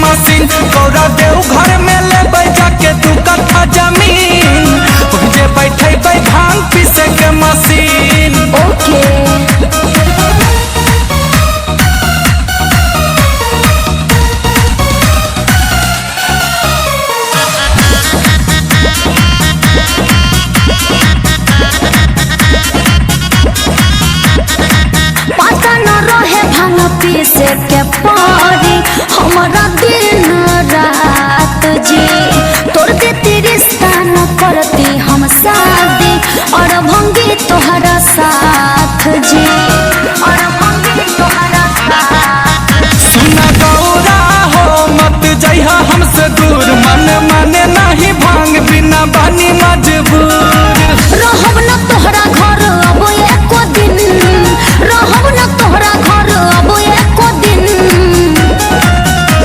Machine Gaura देव घर में ले जाके 2 कट्ठा जमीन जे बैठे भांग पीसे के मशीन। ओके पता न रहे भांग पीसे के पारी हमारा दिन रात जी तोड़ देती रिश्ता न करती हम शादी और भंगी तोहरा साथ जी और भंगी तोहरा साथ। सुना गौरा हो मत जइहा हमसे दूर मन माने नहीं भांग बिना बानी मजबूर। रहब न तोहरा घर अब एको दिन रहब न तोहरा घर अब एको दिन।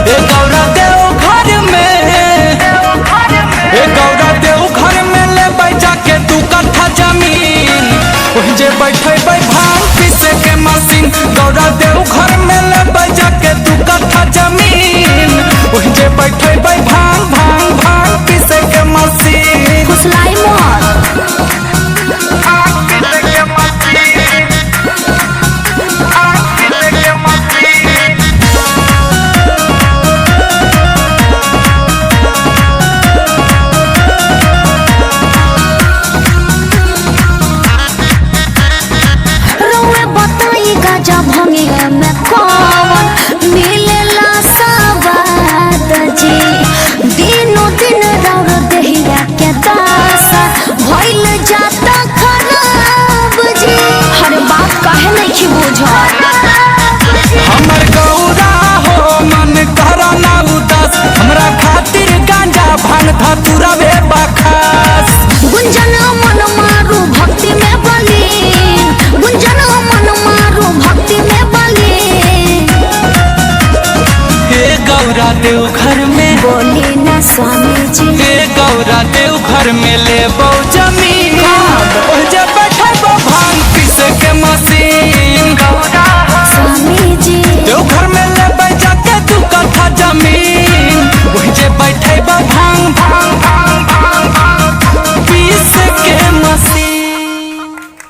ए गौरा देव घर में ले जाके 2 कट्ठा जमीन वही जे बैठे भांग पीसे के मशीन गौरा देव घर में ले जाके 2 कट्ठा जमीन वही जे बैठे भांग पीसे के मशीन। फुसलाई मत गाजा भंगे में कौन मिलेला सवाद जी दिनों दिन रौर देहिया के दासा भइल जाता खराब जी हर बात काहे नहीं बुझल। हमर गौरा हो मन करा ना उदास हमरा खातिर गांजा भांग धतूरा बे बखास। गुंजन मन मारू भक्ति में बली गुंजन मन मारू भक्ति में बली। हे गौरा देव घर में बोली ना स्वामी जी हे गौरा देव घर में ले जमीन